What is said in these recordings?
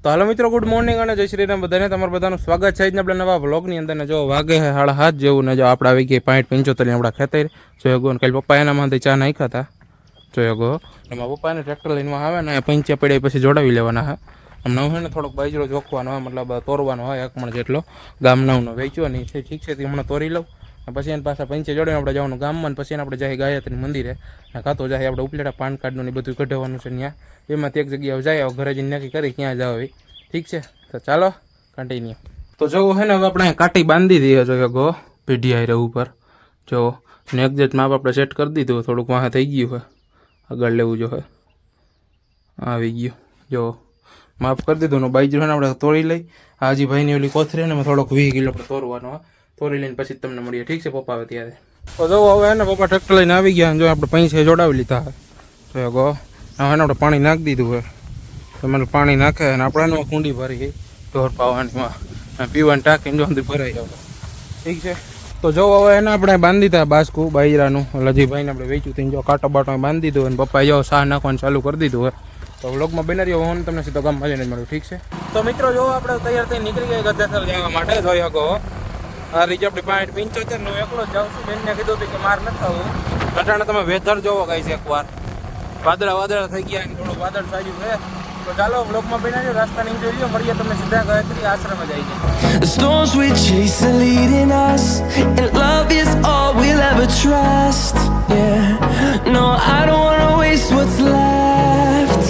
તો હાલો મિત્રો, good morning અને જય શ્રી રામ બધાને. તમારું બધાનું સ્વાગત છે. આપણે નવા વ્લોગની અંદર ને જો વાગે છે 7:30 જેવું ને જો આપણે આવી ગઈ 5:75 આપણા ખેતર જોયો. કાલે પપ્પા એના માંથી ચા નાખ્યા હતા જોયો. એમાં પપ્પાને ટ્રેક્ટર લઈને આવે ને પંચે પડે પછી જોડાવી લેવાના હા. આમ નવ ને થોડોક બાજરો જોખવાનો હોય, મતલબ તોરવાનો હોય 1 મણ જેટલો. ગામનાનો વેચ્યો નહીં છે, ઠીક છે, તે હમણાં તોરી લઉં પછી એને પાછા પંચે જોડીને આપણે જવાનું ગામમાં. પછી આપણે જાય ગાયત્રી મંદિરે કાં તો જાય આપણે ઉપલેટા પાન કાર્ડનું ને બધું કઢાવવાનું છે ત્યાં. એમાંથી એક જગ્યાએ જાય ઘરે જઈને નક્કી કરી ક્યાં જાવ. ઠીક છે, તો ચાલો કન્ટિન્યુ. તો જો હે ને હવે આપણે કાંટી બાંધી દઈએ જો ગો પીઢી આયરે ઉપર જો ને એક્ઝેક્ટ માપ આપણે સેટ કરી દીધું. થોડુંક વાહ થઈ ગયું હોય, આગળ લેવું જો હે આવી ગયું જો માફ કરી દીધું ને બાઈજરો ને આપણે તોડી લઈ. હાજી ભાઈની ઓલી કોથરી ને થોડોક 20 કિલો આપણે તોરવાનો હોય. તોરી લઈને પછી તમને મળીએ, ઠીક છે પપ્પા આવે ત્યારે. તો જો હવે ને પપ્પા ટ્રેક્ટર લઈને આવી ગયા. જો આપણે પૈસે જોડાવી લીધા જો ગો હવે આપણે પાણી નાખી દીધું હોય. તમારે પાણી નાખે અને આપણે કુંડી ભરી ઢોર પાવાનીમાં પીવાની ટાંકીને જો અંદર ભરાઈ આવે, ઠીક છે. તો જો હવે એને આપણે બાંધી દીધા બાસકું બાજરાનું લજીભાઈને આપણે વેચ્યું થઈને જો કાંટો બાટો બાંધી દીધું અને પપ્પાએ જો સાહ નાખવાનું ચાલુ કરી દીધું હોય. તો વ્લોગમાં બની રહ્યો હું તમને સીધો ગામમાં જઈને મળ્યું, ઠીક છે. તો મિત્રો જો આપણે તૈયાર થઈને નીકળી ગયા ગદ્દાસર જવા માટે જોઈ શકો. આ રીતે આપણે 5:75 હું એકલો જ જાઉં છું. બેનને કીધું હતું કે માર નથી આવું. અટાણે તમે વેધર જોવો કઈ છે એકવાર. વાદળા થઈ ગયા અને થોડું વાદળ સાજ્યું છે. તો ચાલો વ્લોગમાં બની રહ્યો, રાસ્તા નહીં જોઈ લો. મળીએ તમને સીધા ગાયત્રી આશ્રમ જ આવી જાય. The storms we chase are leading us, and love is all we'll ever trust. Yeah, no, I don't wanna waste what's left.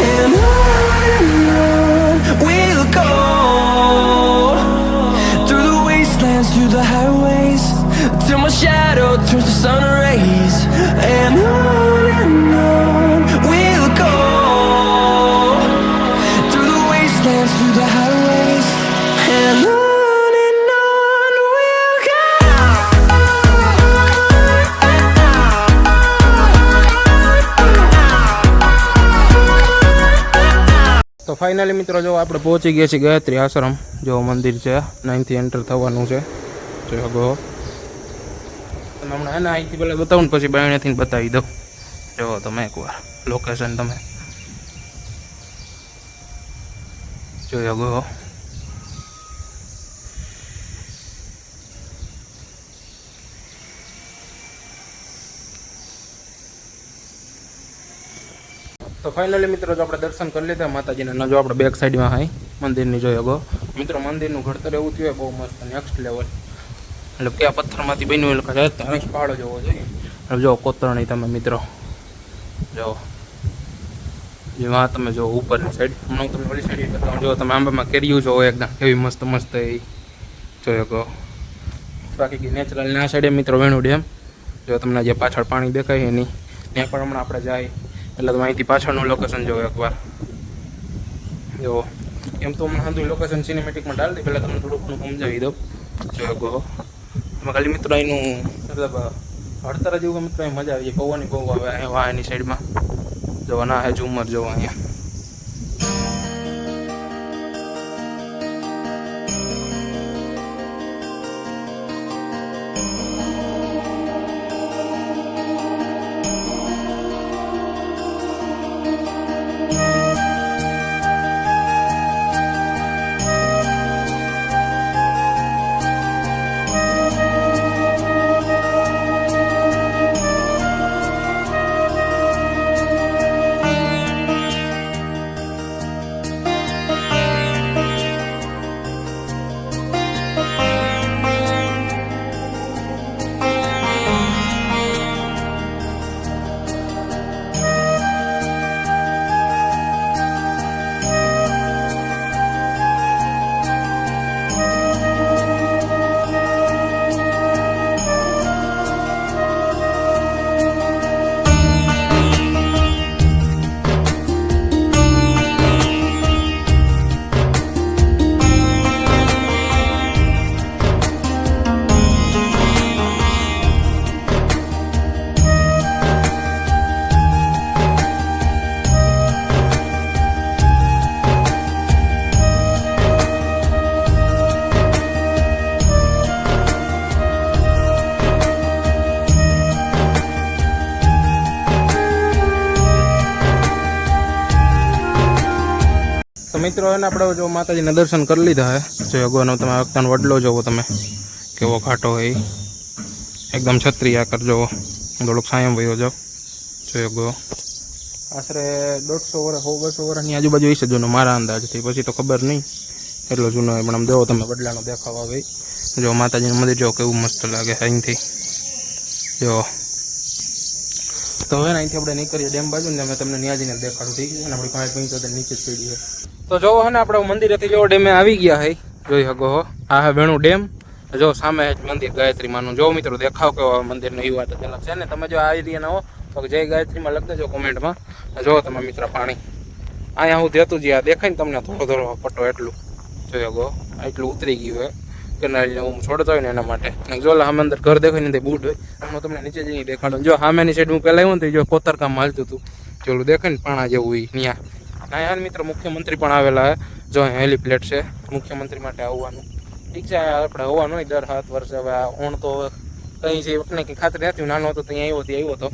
And on we'll go, through the wastelands, through the highways, till my shadow turns to sun rays. And on we'll go, through the wastelands, through the highways, and on we'll go. તો finally મિત્રો જો આપણે પહોંચી ગયા છીએ ગાયત્રી આશ્રમ. જો મંદિર છે, 9થી એન્ટર થવાનું છે જો ગો. તમે હમણાં એના અહીંથી પહેલાં બતાવું ને પછી બાયણેથી બતાવી દઉં. જો તમે એકવાર લોકેશન તમે જોયો ગો. તો ફાઇનલી મિત્રો જો આપણે દર્શન કરી લીધા માતાજીના. જો આપણે બેક સાઈડમાં હાઈ મંદિરની જોયો ગો. મિત્રો મંદિરનું ઘડતર એવું થયું બહુ મસ્ત નેક્સ્ટ લેવલ. એટલે ક્યાં પથ્થરમાંથી બન્યું એટલે ધનેશ પહાડો જોવો જોઈએ. જો કોતરણી તમે મિત્રો જો જેમાં તમે જો ઉપરની સાઈડ હમણાં તમે ઓલી સાઈડ બતાવો. જો તમે આંબામાં કેરીયું જોવો એકદમ કેવી મસ્ત મસ્ત એ જોયો ગો. બાકી નેચરલ ના સાઈડે મિત્રો વેણુ ડેમ જો તમને જે પાછળ પાણી દેખાય એની ત્યાં પણ હમણાં આપણે જાય એટલે તમે અહીંથી પાછળનું લોકેશન જોવો એકવાર. જો એમ તો હમણાં સાંધું લોકેશન સિનેમેટિકમાં ડાલ દે. પહેલાં તમને થોડુંક સમજાવી દઉં જો ગો. તમે ખાલી મિત્રો એનું મતલબ હડતર જેવું મિત્રો મજા આવી જાય. પવનની બહુ આવે વાહ એની સાઈડમાં જો ના હે ઝુમર જોવા અહીંયા. મિત્રો એને આપણે જો માતાજીના દર્શન કરી લીધા હે જો અગવાનો તમે વખતાનો વડલો જોવો તમે કેવો ઘાટો હોય એકદમ છત્રી આકાર જોવો થોડોક સાયમ વયો જાઓ જો અગો આશરે 150 વર્ષ 200 વર્ષની આજુબાજુ હશે જૂનો મારા અંદાજથી પછી તો ખબર નહીં એટલો જૂનો હોય પણ આમ જોવો તમે વડલાનો દેખાવ આવે જો માતાજીનું મંદિર જો કેવું મસ્ત લાગે અહીંથી જો તો હવે અહીંથી આપણે નીકળીએ ડેમ બાજુ ને અમે તમને ન્યાજીને દેખાડું ઠીક છે અને આપણી 575 નીચે જ પડી છે તો જો હે ને આપણે મંદિરેથી જો ડેમે આવી ગયા હે જોઈ શકો હો આ હે વેણુ ડેમ જો સામે મંદિર ગાયત્રી માનું જો મિત્રો દેખાવ કેવો મંદિરનો એ વાત અલગ છે ને તમે જો આ એરિયાના હો તો જય ગાયત્રીમાં લખ દેજો કોમેન્ટમાં જો તમે મિત્ર પાણી અહીંયા હું દેતું જ આ દેખાય ને તમને થોડો થોડો પટ્ટો એટલું જોઈ શકો એટલું ઉતરી ગયું હે કેનાલને હું છોડતો હોય ને એના માટે જો સામે અંદર ઘર દેખાય ને તે બૂટ હોય હું તમને નીચે જઈને દેખાડું જો સામેની સાઈડ હું પહેલાં આવ્યું ને તો જો કોતરકામ હાલતું હતું જેવું દેખાય ને પાણા જેવું ત્યાં અહીંયા મિત્ર મુખ્યમંત્રી પણ આવેલા હે જો અહીં હેલીપ્લેટ છે મુખ્યમંત્રી માટે આવવાનું ઠીક છે આપણે હોવાનું હોય દર 7 વર્ષે હવે આ ઓણ તો કંઈ છે વખતે કંઈ ખાતરી નથી નાનો હતો ત્યાં આવ્યો હતો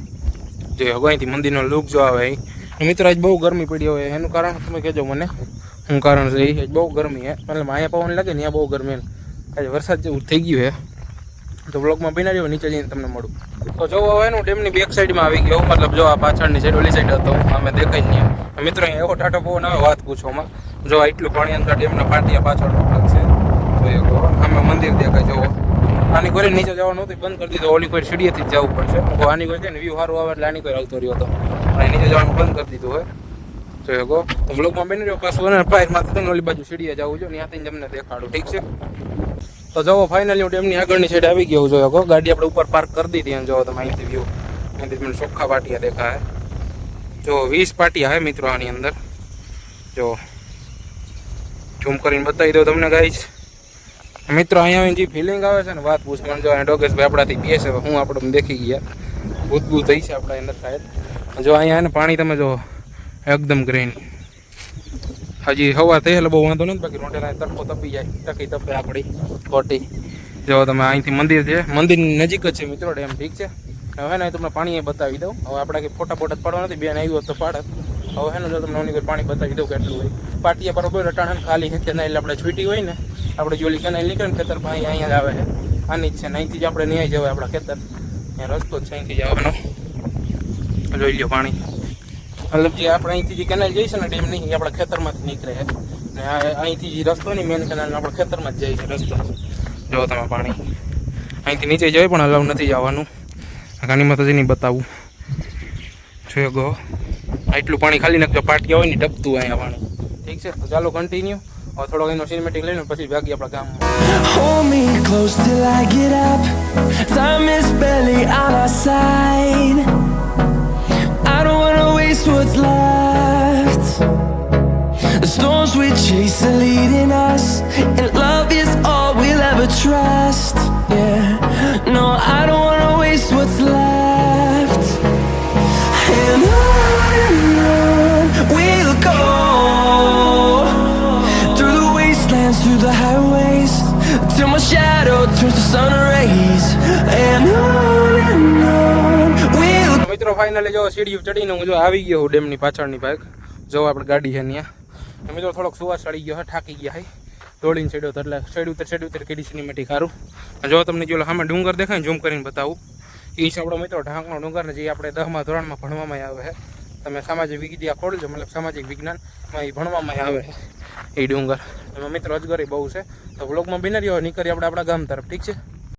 જે અહીંથી મંદિરનો લુક જો આવે મિત્ર આજ બહુ ગરમી પડી હોય એનું કારણ તમે કહેજો મને શું કારણ છે એ બહુ ગરમી હે મતલબ અહીંયા પવન લાગે ને ત્યાં બહુ ગરમી આજે વરસાદ જેવું થઈ ગયું હે તો બ્લોગમાં બિના રહ્યો નીચે જઈને તમને મળું તો જો હવે એનું ડેમની બેક સાઈડમાં આવી ગયો મતલબ જો આ પાછળની સાઈડ ઓલી સાઈડ હતો અમે દેખાય નહીં મિત્રો અહીંયા એવો ટાટો પવન આવે વાત પૂછોમાં જો એટલું પાણી અંદર ડેમના પાટિયા પાછળનો ભાગ છે જો અમે મંદિર દેખાય જવો આની કોઈ નીચે જવાનું હતું બંધ કરી દીધું ઓલી કોઈ સીડીએથી જ જવું પડશે આની કોઈ છે ને વ્યૂ સારું આવે એટલે આની કોઈ આવતો રહ્યો હતો અને નીચે જવાનું બંધ કરી દીધું હોય જોઈ શકો તો બ્લોગમાં બની રહ્યો પાછું અને પાયરમાંથી તમે ઓલી બાજુ સીડીએ જવું જો ત્યાંથી તમને દેખાડું ઠીક છે તો જવો ફાઇનલી હું ડેમની આગળની સાઈડ આવી ગયો જો શકો ગાડી આપણે ઉપર પાર્ક કરી દીધી અને જો તમે અહીંથી વ્યૂ અહીંથી મને ચોખ્ખા પાટિયા દેખાય જો 20 પાટિયા હે મિત્રો આની અંદર જો ઝૂમ કરીને બતાવી દઉં તમને ગાઈસ મિત્રો અહીંયા આવીને જે ફિલિંગ આવે છે ને વાત પૂછવાની જો ડોગેશભાઈ આપણાથી બેસે હું આપણે દેખી ગયા ભૂતભૂત થઈ છે આપણા અંદર સાહેબ જો અહીંયા ને પાણી તમે જો એકદમ ગ્રીન હજી હવા થઈ એટલે બહુ વાંધો નથી બાકી રોટેલા તડકો તપી જાય ટકી તપે આપણી ખોટી જો તમે અહીંથી મંદિર છે મંદિરની નજીક જ છે મિત્રો ડેમ ઠીક છે હવે ને તમને પાણી બતાવી દઉં હવે આપણે કંઈ ફોટા ફોટા પાડવા નથી બેન આવ્યું તો પાડત હવે હેને જો તમને ઓની કોઈ પાણી બતાવી દઉં કેટલું હોય પાટિયા બરોબર રટાણ ખાલી છે કેનાલ આપણે છૂટી હોય ને આપણે જોલી કેનાલ નીકળે ને ખેતર પાણી અહીંયા જ આવે છે આની જ છે ને અહીંથી જ આપણે ન્યાય જવાય આપણા ખેતર ત્યાં રસ્તો જ છે અહીંથી જવાનો જોઈ લ્યો પાણી મતલબ જે આપણે અહીંથી જે કેનાલ જઈશે ને ડેમ નહીં આપણા ખેતરમાંથી નીકળે છે ને અહીંથી જે રસ્તો નહીં મેન કેનાલ આપણા ખેતરમાં જ જાય છે રસ્તો જો તમે પાણી અહીંથી નીચે જાય પણ અલાઉ નથી જવાનું આની માતાજીની બતાવું જોયો ગો આટલું પાણી ખાલી નાખજો પાટિયા હોય ને ડબતું અહીંયા પાણી ઠીક છે તો ચાલો કન્ટિન્યુ હવે થોડો એનો સિનેમેટિક લઈને પછી ભાગી આપણા ગામમાં Hold me close till I get up. Time is barely on our side. I don't wanna waste what's left. The storms we chase are leading us, and love is all we'll ever trust. Yeah, no, I don't wanna waste what's left. And on we'll go, through the wastelands, through the highways, till my shadow turns to sun rays. And on we'll go. મિત્રો finally જો સીડીઓ ચડીને હું જો આવી ગયો હું ડેમની પાછળની ભાગ જો આપણે ગાડી છે ત્યાં મિત્રો થોડોક સુવાસ ચડી ગયો થાકી ગયા હે દોડીને ચડ્યો તો એટલે ચડી ઉતર કેડી સિનેમેટિક સારું જો તમને જો સામે ડુંગર દેખાય ઝૂમ કરીને બતાવું એ છે આપણો મિત્રો ઢાંકનો ડુંગર ને જે આપણે 10મા ધોરણમાં ભણવામાં આવે છે તમે સામાજિક વિજ્ઞાન ખોલજો મતલબ સામાજિક વિજ્ઞાનમાં એ ભણવામાં આવે છે એ ડુંગર એમાં મિત્રો અજગરી બહુ છે તો વ્લોગમાં બિના રહ્યો નીકળી આપણે આપણા ગામ તરફ ઠીક છે